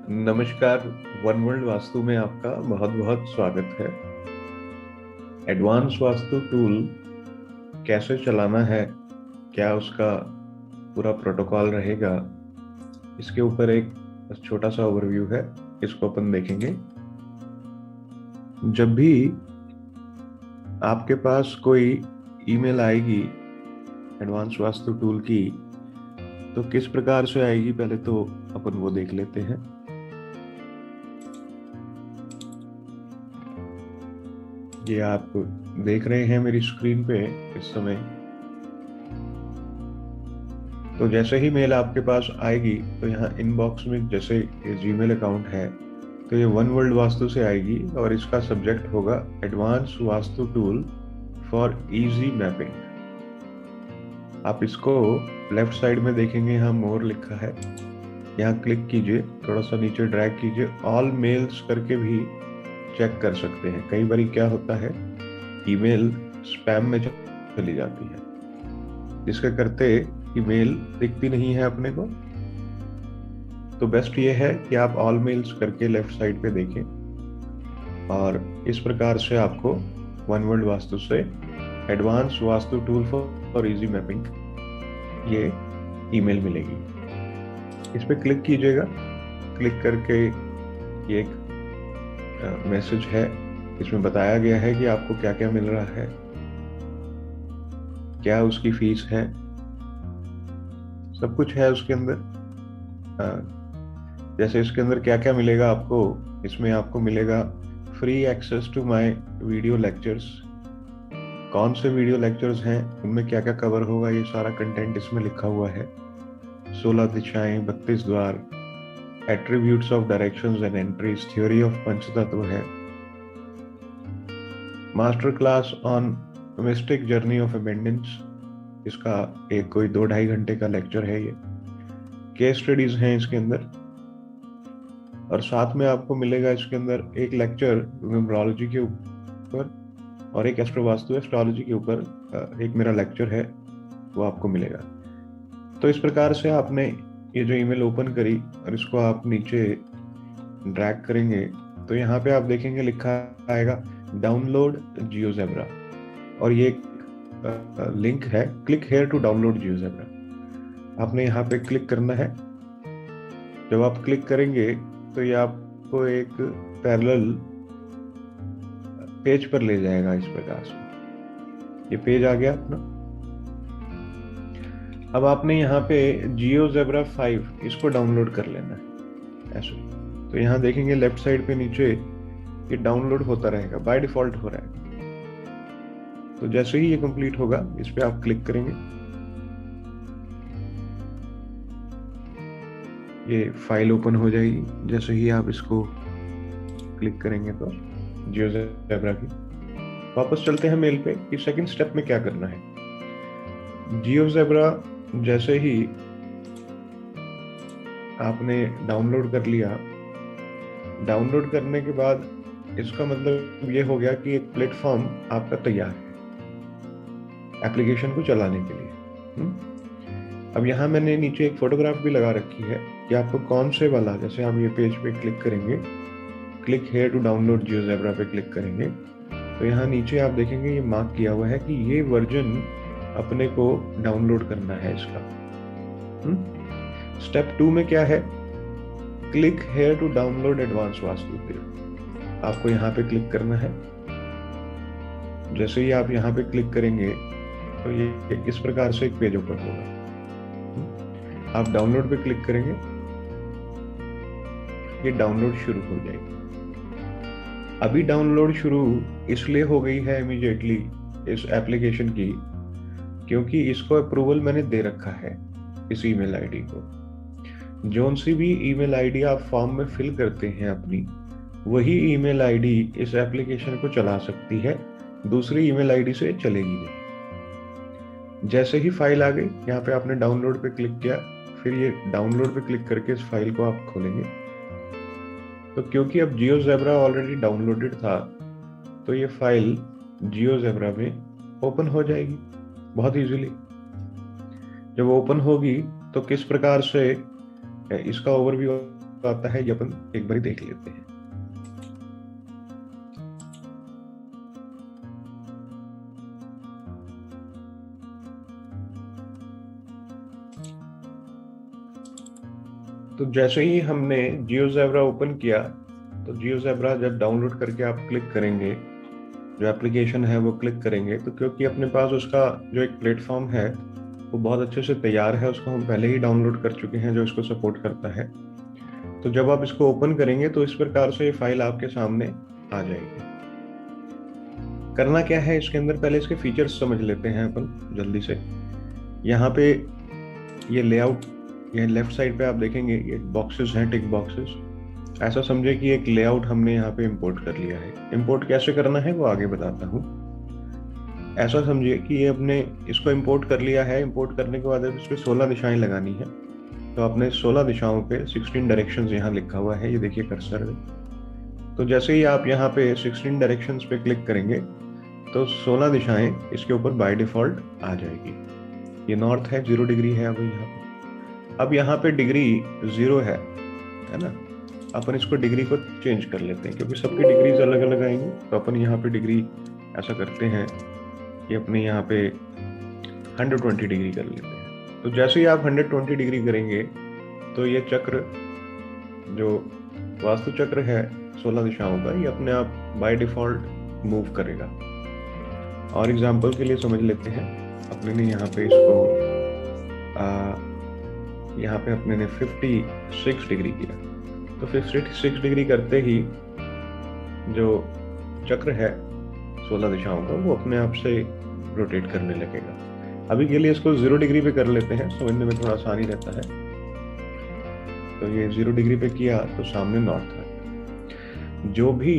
नमस्कार। One world vastu में आपका बहुत बहुत स्वागत है। एडवांस वास्तु टूल कैसे चलाना है, क्या उसका पूरा प्रोटोकॉल रहेगा, इसके ऊपर एक छोटा सा ओवरव्यू है। इसको अपन देखेंगे। जब भी आपके पास कोई ईमेल आएगी एडवांस वास्तु टूल की, तो किस प्रकार से आएगी पहले तो अपन वो देख लेते हैं। ये आप देख रहे हैं मेरी स्क्रीन पे इस समय। तो जैसे ही मेल आपके पास आएगी तो यहाँ इनबॉक्स में जैसे ये जीमेल अकाउंट है, तो ये वन वर्ल्ड वास्तु से आएगी और इसका सब्जेक्ट होगा advance vastu tool for easy mapping. आप इसको लेफ्ट साइड में देखेंगे, यहाँ मोर लिखा है, यहाँ क्लिक कीजिए, थोड़ा सा नीचे ड्रैग कीजिए, ऑल मेल्स करके भी चेक कर सकते हैं। कई बार क्या होता है, ईमेल स्पैम में चली जाती है, जिसके करते ईमेल दिखती नहीं है अपने को। तो बेस्ट ये है कि आप ऑल मेल्स करके लेफ्ट साइड पे देखें और इस प्रकार से आपको वन वर्ल्ड वास्तु से advance vastu tool for easy mapping ये ईमेल मिलेगी। इस पे क्लिक कीजिएगा। क्लिक करके ये एक मैसेज है, इसमें बताया गया है कि आपको क्या क्या मिल रहा है, क्या उसकी फीस है, सब कुछ है उसके अंदर। जैसे इसके अंदर क्या क्या मिलेगा आपको, इसमें आपको मिलेगा free access to my video lectures. कौन से वीडियो लेक्चर्स हैं, उनमें क्या क्या कवर होगा, ये सारा कंटेंट इसमें लिखा हुआ है। 16 दिशाएं, 32 द्वार, attributes of directions and entries, theory of पंचतत्व है, master class on mistake journey of abundance, इसका एक कोई 2-2.5 घंटे का लेक्चर है ये। केस स्टडीज हैं इसके अंदर, और साथ में आपको मिलेगा इसके अंदर एक लेक्चर न्यूमरोलॉजी के ऊपर और एक एस्ट्रोवास्तु एस्ट्रोलॉजी के ऊपर एक मेरा लेक्चर है, वो आपको मिलेगा। तो इस प्रकार से आपने ये जो ईमेल ओपन करी और इसको आप नीचे ड्रैग करेंगे तो यहाँ पे आप देखेंगे लिखा आएगा डाउनलोड जियोजेब्रा, और ये एक लिंक है, click here to download GeoGebra. आपने यहाँ पे क्लिक करना है। जब आप क्लिक करेंगे तो ये आपको एक पैरेलल पेज पर ले जाएगा। इस प्रकार से ये पेज आ गया अपना। अब आपने यहाँ पे जियोजेब्रा 5 इसको डाउनलोड कर लेना है ऐसे। तो यहाँ देखेंगे लेफ्ट साइड पे नीचे ये डाउनलोड होता रहेगा, बाय डिफॉल्ट हो रहा है। तो जैसे ही ये कंप्लीट होगा इस पे आप क्लिक करेंगे, ये फाइल ओपन हो जाएगी। जैसे ही आप इसको क्लिक करेंगे तो जियोजेब्रा की, वापस चलते हैं मेल पे कि सेकंड स्टेप में क्या करना है। जियोजेब्रा जैसे ही आपने डाउनलोड कर लिया, डाउनलोड करने के बाद इसका मतलब ये हो गया कि एक प्लेटफॉर्म आपका तैयार है एप्लीकेशन को चलाने के लिए। अब यहाँ मैंने नीचे एक फोटोग्राफ भी लगा रखी है कि आपको कौन से वाला, जैसे आप ये पेज पे क्लिक करेंगे, click here to download GeoGebra पे क्लिक करेंगे तो यहाँ नीचे आप देखेंगे ये मार्क किया हुआ है कि ये वर्जन अपने को डाउनलोड करना है इसका। स्टेप 2 में क्या है, click here to download advance Vastu पे आपको यहाँ पे क्लिक करना है। जैसे ही आप यहाँ पे क्लिक करेंगे तो ये इस प्रकार से एक पेज ओपन होगा। आप डाउनलोड पे क्लिक करेंगे, ये डाउनलोड शुरू हो जाएगी। अभी डाउनलोड शुरू इसलिए हो गई है इमीडिएटली इस एप्लीकेशन की, क्योंकि इसको अप्रूवल मैंने दे रखा है इस ईमेल आईडी को। जोन सी भी ईमेल आईडी आप फॉर्म में फिल करते हैं अपनी, वही ईमेल आईडी इस एप्लीकेशन को चला सकती है, दूसरी ईमेल आईडी से चलेगी नहीं। जैसे ही फाइल आ गई, यहाँ पे आपने डाउनलोड पे क्लिक किया, फिर ये डाउनलोड पे क्लिक करके इस फाइल को आप खोलेंगे। तो क्योंकि अब जियोजेब्रा ऑलरेडी डाउनलोडेड था, तो ये फाइल जियोजेब्रा में ओपन हो जाएगी बहुत इजीली। जब ओपन होगी तो किस प्रकार से इसका ओवरव्यू आता है, ये अपन एक बार देख लेते हैं। तो जैसे ही हमने जियोजेब्रा ओपन किया, तो जियोजेब्रा जब डाउनलोड करके आप क्लिक करेंगे, जो एप्लीकेशन है वो क्लिक करेंगे, तो क्योंकि अपने पास उसका जो एक प्लेटफॉर्म है वो बहुत अच्छे से तैयार है, उसको हम पहले ही डाउनलोड कर चुके हैं, जो इसको सपोर्ट करता है। तो जब आप इसको ओपन करेंगे तो इस प्रकार से ये फाइल आपके सामने आ जाएगी। करना क्या है इसके अंदर, पहले इसके फीचर्स समझ लेते हैं अपन जल्दी से। यहाँ पे ये लेआउट, ये लेफ्ट साइड पे आप देखेंगे ये बॉक्सेस हैं, टिक बॉक्सेस। ऐसा समझे कि एक लेआउट हमने यहाँ पे इंपोर्ट कर लिया है। इंपोर्ट कैसे करना है वो आगे बताता हूँ। ऐसा समझिए कि ये अपने इसको इंपोर्ट कर लिया है। इंपोर्ट करने के बाद इस पर 16 दिशाएं लगानी है। तो आपने 16 दिशाओं पे 16 डायरेक्शंस यहाँ लिखा हुआ है, ये देखिए कर्सर है। तो जैसे ही आप यहाँ पे 16 डायरेक्शंस पे क्लिक करेंगे तो 16 दिशाएं इसके ऊपर बाय डिफॉल्ट आ जाएगी। ये नॉर्थ है, 0 डिग्री है अभी यहाँ पे। अब यहाँ पे डिग्री 0 है ना। अपन इसको डिग्री को चेंज कर लेते हैं, क्योंकि सबकी डिग्रीज अलग अलग आएंगी। तो अपन यहाँ पे डिग्री ऐसा करते हैं कि अपने यहाँ पे 120 डिग्री कर लेते हैं। तो जैसे ही आप 120 डिग्री करेंगे तो ये चक्र, जो वास्तु चक्र है 16 दिशाओं का, ये अपने आप बाय डिफॉल्ट मूव करेगा। और एग्जांपल के लिए समझ लेते हैं, अपने ने यहाँ पे इसको यहाँ पे अपने ने 56 डिग्री किया। तो 56 डिग्री करते ही जो चक्र है 16 दिशाओं का वो अपने आप से रोटेट करने लगेगा। अभी के लिए इसको 0 डिग्री पे कर लेते हैं, समझने में थोड़ा आसानी रहता है। तो ये 0 डिग्री पे किया तो सामने नॉर्थ आ गया। जो भी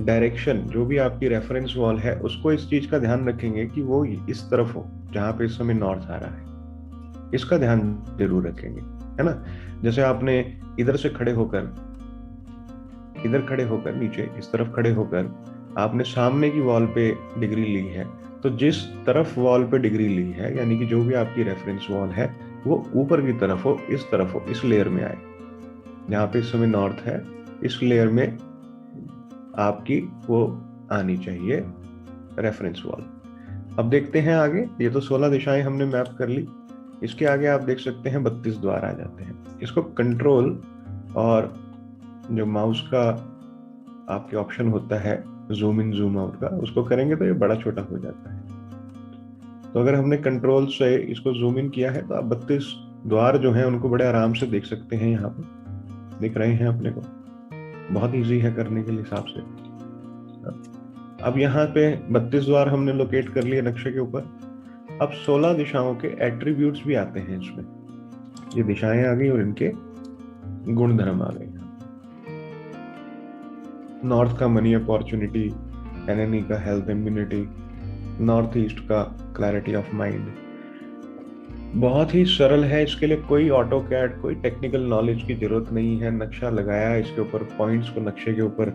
डायरेक्शन, जो भी आपकी रेफरेंस वॉल है, उसको इस चीज का ध्यान रखेंगे कि वो इस तरफ हो जहां पे इस समय नॉर्थ आ रहा है। इसका ध्यान जरूर रखेंगे, है ना। जैसे आपने इधर से खड़े होकर, इधर खड़े होकर, नीचे इस तरफ खड़े होकर आपने सामने की वॉल पे डिग्री ली है, तो जिस तरफ वॉल पे डिग्री ली है, यानी कि जो भी आपकी रेफरेंस वॉल है वो ऊपर की तरफ हो, इस तरफ हो, इस लेयर में आए। जहाँ पे इस समय नॉर्थ है, इस लेयर में आपकी वो आनी चाहिए रेफरेंस वॉल। अब देखते हैं आगे। ये तो 16 दिशाएं हमने मैप कर ली। इसके आगे आप देख सकते हैं 32 द्वार आ जाते हैं। इसको कंट्रोल और जो माउस का आपके ऑप्शन होता है जूम इन जूम आउट का, उसको करेंगे तो ये बड़ा छोटा हो जाता है। तो अगर हमने कंट्रोल से इसको जूम इन किया है तो आप 32 द्वार जो हैं उनको बड़े आराम से देख सकते हैं। यहाँ पे दिख रहे हैं अपने को, बहुत इजी है करने के हिसाब से। अब यहाँ पे 32 द्वार हमने लोकेट कर लिए नक्शे के ऊपर। अब 16 दिशाओं के एट्रीब्यूट्स भी आते हैं इसमें। ये दिशाएं आ गई और इनके गुणधर्म आ गए। नॉर्थ का मनी अपॉर्चुनिटी, एनिमी का हेल्थ इम्यूनिटी, नॉर्थ ईस्ट का क्लैरिटी ऑफ माइंड। बहुत ही सरल है, इसके लिए कोई ऑटो कैड, कोई टेक्निकल नॉलेज की जरूरत नहीं है। नक्शा लगाया इसके ऊपर, पॉइंट्स को नक्शे के ऊपर,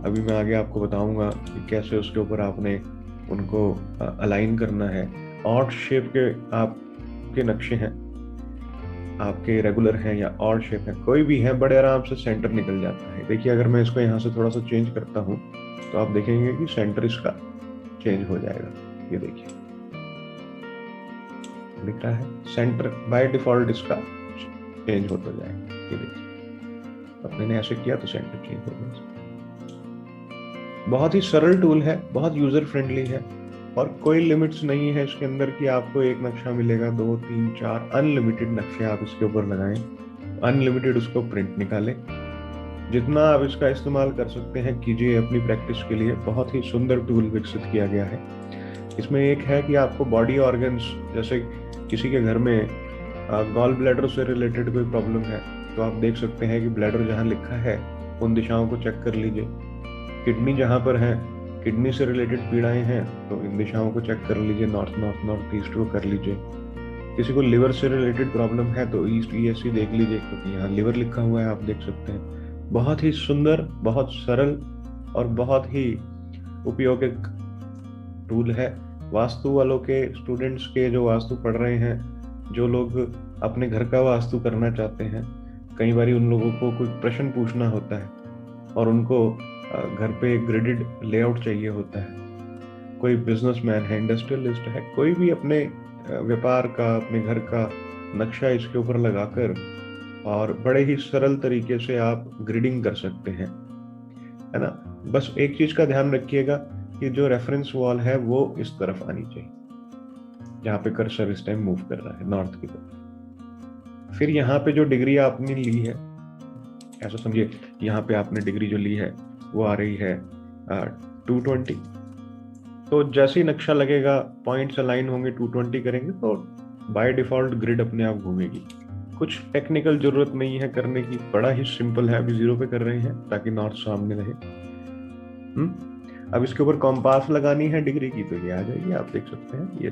अभी मैं आगे आपको बताऊंगा कि कैसे उसके ऊपर आपने उनको अलाइन करना है। ऑड शेप के आपके नक्शे हैं, आपके रेगुलर हैं या ऑड शेप है, कोई भी है, बड़े आराम से सेंटर निकल जाता है। देखिए अगर मैं इसको यहाँ से थोड़ा सा चेंज करता हूँ तो आप देखेंगे कि सेंटर इसका चेंज हो जाएगा। ये देखिए दिख रहा है, सेंटर बाय डिफॉल्ट इसका चेंज होता जाएगा। ये देखिए अपने ने ऐसे किया तो सेंटर चेंज हो गया। बहुत ही सरल टूल है, बहुत यूजर फ्रेंडली है, और कोई लिमिट्स नहीं है इसके अंदर कि आपको एक नक्शा मिलेगा, 2, 3, 4, अनलिमिटेड नक्शे आप इसके ऊपर लगाएं, अनलिमिटेड उसको प्रिंट निकालें। जितना आप इसका इस्तेमाल कर सकते हैं कीजिए अपनी प्रैक्टिस के लिए। बहुत ही सुंदर टूल विकसित किया गया है। इसमें एक है कि आपको बॉडी ऑर्गन्स, जैसे किसी के घर में गॉल ब्लैडर से रिलेटेड कोई प्रॉब्लम है तो आप देख सकते हैं कि ब्लैडर जहाँ लिखा है उन दिशाओं को चेक कर लीजिए। किडनी जहाँ पर है, किडनी से रिलेटेड पीड़ाएं हैं तो इन दिशाओं को चेक कर लीजिए, नॉर्थ नॉर्थ नॉर्थ ईस्ट को कर लीजिए। किसी को लिवर से रिलेटेड प्रॉब्लम है तो ईस्ट ESC देख लीजिए, क्योंकि यहाँ लिवर लिखा हुआ है, आप देख सकते हैं। बहुत ही सुंदर, बहुत सरल और बहुत ही उपयोगिक टूल है। वास्तु वालों के, स्टूडेंट्स के जो वास्तु पढ़ रहे हैं, जो लोग अपने घर का वास्तु करना चाहते हैं, कई बार उन लोगों को कोई प्रश्न पूछना होता है और उनको घर पे ग्रिडेड लेआउट चाहिए होता है। कोई बिजनेसमैन है, इंडस्ट्रियलिस्ट है, कोई भी अपने व्यापार का, अपने घर का नक्शा इसके ऊपर लगाकर और बड़े ही सरल तरीके से आप ग्रिडिंग कर सकते हैं, है ना। बस एक चीज का ध्यान रखिएगा कि जो रेफरेंस वॉल है वो इस तरफ आनी चाहिए, जहाँ पे कर्सर इस टाइम मूव कर रहा है, नॉर्थ की तरफ। फिर यहाँ पे जो डिग्री आपने ली है, ऐसा समझिए यहाँ पे आपने डिग्री जो ली है वो आ रही है 220। तो जैसे ही नक्शा लगेगा, पॉइंट्स अलाइन होंगे, 220 करेंगे तो बाय डिफॉल्ट ग्रिड अपने आप घूमेगी। कुछ टेक्निकल जरूरत नहीं है करने की, बड़ा ही सिंपल है। अभी 0 पे कर रहे हैं ताकि नॉर्थ सामने रहे। अब इसके ऊपर कॉम्पास लगानी है डिग्री की, तो ये आ जाएगी, आप देख सकते हैं ये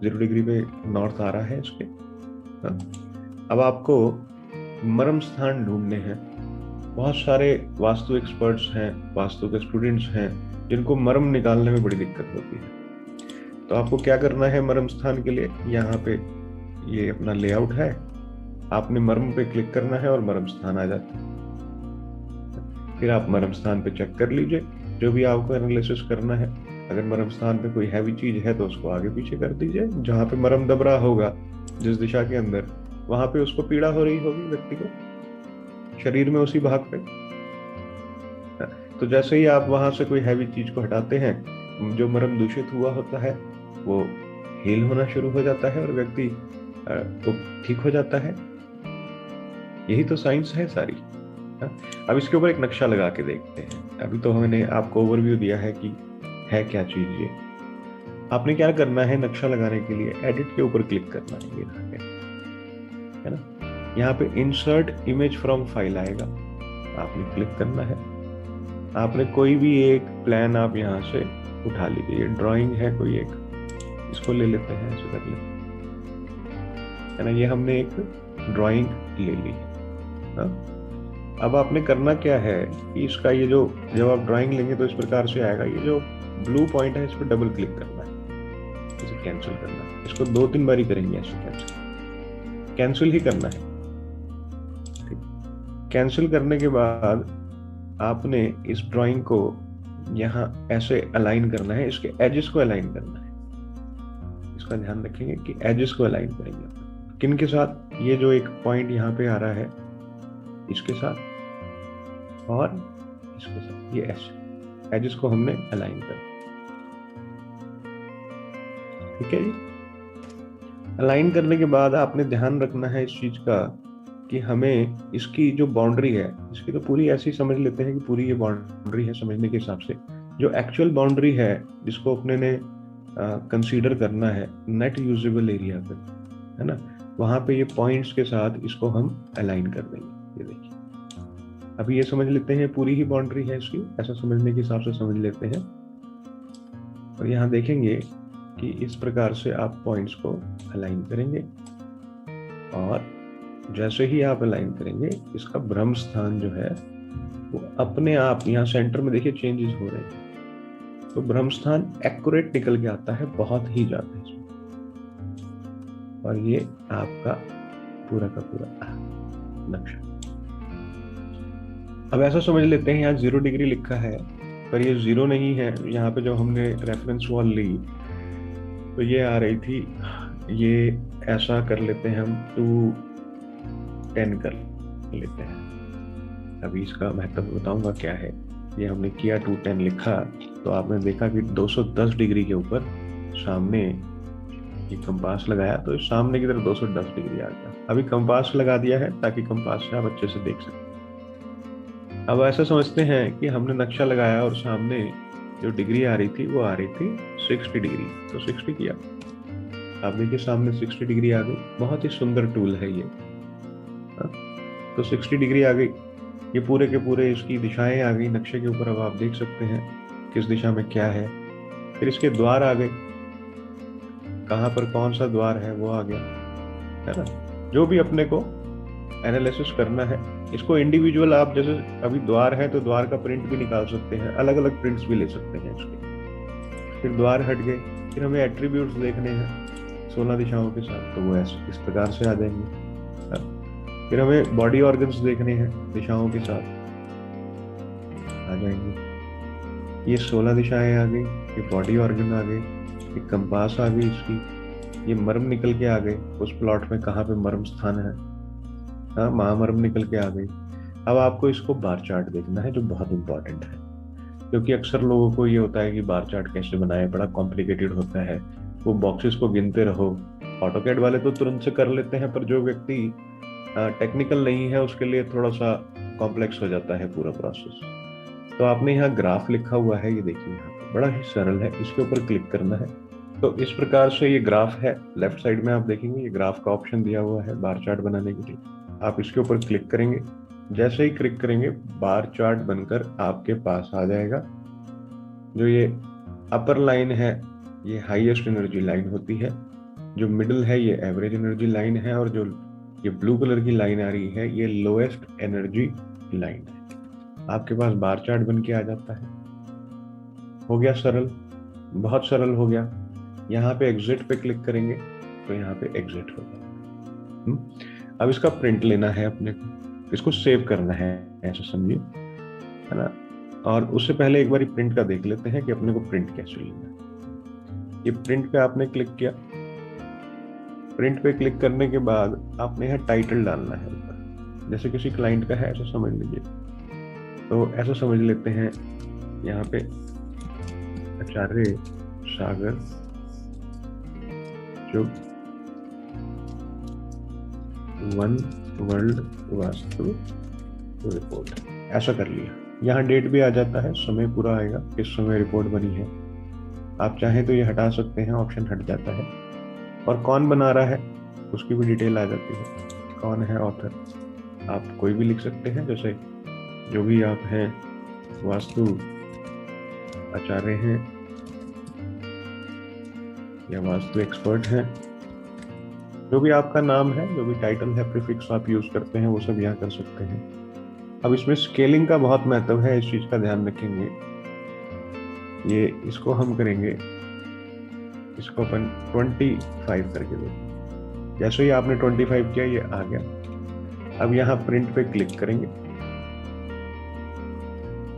0 डिग्री पे नॉर्थ आ रहा है इसके। अब आपको मर्म स्थान ढूंढने हैं। बहुत सारे वास्तु एक्सपर्ट्स हैं, वास्तु के स्टूडेंट्स हैं जिनको मर्म निकालने में बड़ी दिक्कत होती है। तो आपको क्या करना है मर्म स्थान के लिए, यहाँ पे ये अपना लेआउट है, आपने मर्म पे क्लिक करना है और मर्म स्थान आ जाता है। फिर आप मर्म स्थान पे चेक कर लीजिए जो भी आपको एनालिसिस करना है। अगर मर्म स्थान पे कोई हैवी चीज है तो उसको आगे पीछे कर दीजिए। जहां पे मर्म दब रहा होगा जिस दिशा के अंदर, वहां पे उसको पीड़ा हो रही होगी व्यक्ति को, शरीर में उसी भाग पे। तो जैसे ही आप वहां से कोई हैवी चीज को हटाते हैं, जो मर्म दूषित हुआ होता है वो हील होना शुरू हो जाता है और व्यक्ति तो ठीक हो जाता है। यही तो साइंस है सारी। अब इसके ऊपर एक नक्शा लगा के देखते हैं। अभी तो हमने आपको ओवरव्यू दिया है कि है क्या चीज ये। आपने क्या करना है, नक्शा लगाने के लिए एडिट के ऊपर क्लिक करना है, ये है ना। यहाँ पे इंसर्ट इमेज फ्रॉम फाइल आएगा, आपने क्लिक करना है। आपने कोई भी एक प्लान आप यहाँ से उठा लीजिए। ये ड्राइंग है कोई एक, इसको ले लेते हैं, ऐसे कर लेते हैं, है ना। ये हमने एक ड्राइंग ले ली। अब आपने करना क्या है कि इसका ये जो, जब आप ड्राइंग लेंगे तो इस प्रकार से आएगा। ये जो ब्लू पॉइंट है इस पर डबल क्लिक करना है, इसे कैंसिल करना है। इसको 2-3 बारी करेंगे ऐसे, कैंसिल ही करना है। कैंसिल करने के बाद आपने इस ड्राइंग को यहाँ ऐसे अलाइन करना है, इसके एजेस को अलाइन करना है। इसका ध्यान रखेंगे कि एजेस को अलाइन करेंगे किन के साथ। ये जो एक पॉइंट यहाँ पे आ रहा है इसके साथ और इसके साथ, ये ऐसे एजेस को हमने अलाइन कर, ठीक है जी। अलाइन करने के बाद आपने ध्यान रखना है इस चीज का कि हमें इसकी जो बाउंड्री है, इसकी तो पूरी ऐसी समझ लेते हैं कि पूरी ये बाउंड्री है समझने के हिसाब से। जो एक्चुअल बाउंड्री है जिसको अपने ने कंसीडर करना है नेट यूजेबल एरिया पे, है ना, वहां पे ये पॉइंट्स के साथ इसको हम अलाइन कर देंगे। ये देखिए, अभी ये समझ लेते हैं पूरी ही बाउंड्री है इसकी, ऐसा समझने के हिसाब से समझ लेते हैं। और यहाँ देखेंगे कि इस प्रकार से आप पॉइंट्स को अलाइन करेंगे और जैसे ही आप अलाइन करेंगे इसका ब्रह्म स्थान जो है वो अपने आप यहाँ सेंटर में देखिए चेंजेस हो रहे हैं। तो ब्रह्म स्थान एक्यूरेट निकल के आता है, बहुत ही ज्यादा इसमें। और ये आपका पूरा का पूरा नक्शा। अब ऐसा समझ लेते हैं यहाँ 0 डिग्री लिखा है पर ये 0 नहीं है। यहाँ पे जो हमने रेफरेंस वॉल ली तो ये आ रही थी, ये ऐसा कर लेते हैं हम 210 कर लेते हैं। अभी इसका महत्व बताऊंगा क्या है। ये हमने किया 210 लिखा तो आपने देखा कि 210 डिग्री के ऊपर सामने ये कंपास लगाया तो सामने की तरफ 210 डिग्री आ गया। अभी कंपास लगा दिया है ताकि कंपास से आप अच्छे से देख सकें। अब ऐसा समझते हैं कि हमने नक्शा लगाया और सामने जो डिग्री आ रही थी वो आ रही थी 60 डिग्री, तो 60 किया। आप देखिए सामने 60 डिग्री आ गई। बहुत ही सुंदर टूल है ये। तो 60 डिग्री आ गई, ये पूरे के पूरे इसकी दिशाएं आ गई नक्शे के ऊपर। अब आप देख सकते हैं किस दिशा में क्या है। फिर इसके द्वार आ गए, कहाँ पर कौन सा द्वार है वो आ गया, है ना। जो भी अपने को एनालिसिस करना है इसको इंडिविजुअल, आप जैसे अभी द्वार है तो द्वार का प्रिंट भी निकाल सकते हैं, अलग अलग प्रिंट्स भी ले सकते हैं इसके। फिर द्वार हट गए, फिर हमें एट्रीब्यूट्स देखने हैं 16 दिशाओं के साथ, तो वो ऐसे इस प्रकार से आ जाएंगे। फिर हमें बॉडी ऑर्गन्स देखने हैं दिशाओं के साथ, आ जाएंगे। ये 16 दिशाएं आ गई, ये बॉडी ऑर्गन आ गए, ये कंपास आ गई इसकी, ये मर्म निकल के आ गए उस प्लॉट में कहाँ पे मर्म स्थान है। हाँ, महामर्म निकल के आ गई। अब आपको इसको बार चार्ट देखना है, जो बहुत इंपॉर्टेंट है, क्योंकि अक्सर लोगों को ये होता है कि बार चार्ट कैसे बनाए, बड़ा कॉम्प्लिकेटेड होता है, वो बॉक्सेस को गिनते रहो। ऑटोकैड वाले तो तुरंत से कर लेते हैं, पर जो व्यक्ति टेक्निकल नहीं है उसके लिए थोड़ा सा कॉम्प्लेक्स हो जाता है पूरा प्रोसेस। तो आपने यहाँ ग्राफ लिखा हुआ है, ये देखिए यहाँ पे बड़ा ही सरल है, इसके ऊपर क्लिक करना है। तो इस प्रकार से ये ग्राफ है। लेफ्ट साइड में आप देखेंगे ये ग्राफ का ऑप्शन दिया हुआ है बार चार्ट बनाने के लिए। आप इसके ऊपर क्लिक करेंगे, जैसे ही क्लिक करेंगे बार चार्ट बनकर आपके पास आ जाएगा। जो ये अपर लाइन है ये हाईएस्ट एनर्जी लाइन होती है, जो मिडिल है ये एवरेज एनर्जी लाइन है, और जो ये ब्लू कलर की लाइन आ रही है ये लोएस्ट एनर्जी लाइन है। आपके पास बार चार्ट बन के आ जाता है। हो गया सरल, बहुत सरल हो गया। यहाँ पे एग्जिट पे क्लिक करेंगे तो यहाँ पे एग्जिट हो गया। अब इसका प्रिंट लेना है अपने को, इसको सेव करना है, ऐसा समझिए, है ना। और उससे पहले एक बार प्रिंट का देख लेते हैं कि अपने को प्रिंट कैसे लेना है। ये प्रिंट पे आपने क्लिक किया, प्रिंट पे क्लिक करने के बाद आपने यहाँ टाइटल डालना है ऊपर, जैसे किसी क्लाइंट का है ऐसा समझ लीजिए। तो ऐसा समझ लेते हैं यहाँ पे आचार्य सागर जो वन वर्ल्ड वास्तु रिपोर्ट, ऐसा कर लिया। यहाँ डेट भी आ जाता है, समय पूरा आएगा किस समय रिपोर्ट बनी है। आप चाहें तो ये हटा सकते हैं, ऑप्शन हट जाता है। और कौन बना रहा है उसकी भी डिटेल आ जाती है, कौन है ऑथर। आप कोई भी लिख सकते हैं, जैसे जो भी आप हैं, वास्तु आचार्य हैं या वास्तु एक्सपर्ट हैं, जो भी आपका नाम है, जो भी टाइटल है, प्रीफिक्स आप यूज करते हैं, वो सब यहाँ कर सकते हैं। अब इसमें स्केलिंग का बहुत महत्व है, इस चीज का ध्यान रखेंगे। ये इसको हम करेंगे, इसको अपन 25 करके देंगे। जैसे ही आपने 25 किया ये आ गया। अब यहाँ प्रिंट पे क्लिक करेंगे।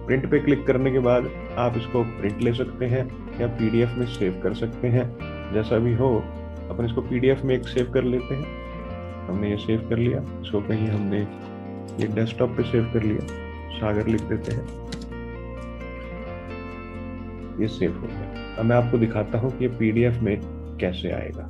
प्रिंट पे क्लिक करने के बाद आप इसको प्रिंट ले सकते हैं या पीडीएफ में सेव कर सकते हैं, जैसा भी हो। अपन इसको पीडीएफ में एक सेव कर लेते हैं। हमने ये सेव कर लिया, इसको कहीं हमने ये डेस्कटॉप पे सेव कर लिया, सागर लिख देते हैं, ये सेव हो गया। अब मैं आपको दिखाता हूँ कि ये पीडीएफ में कैसे आएगा।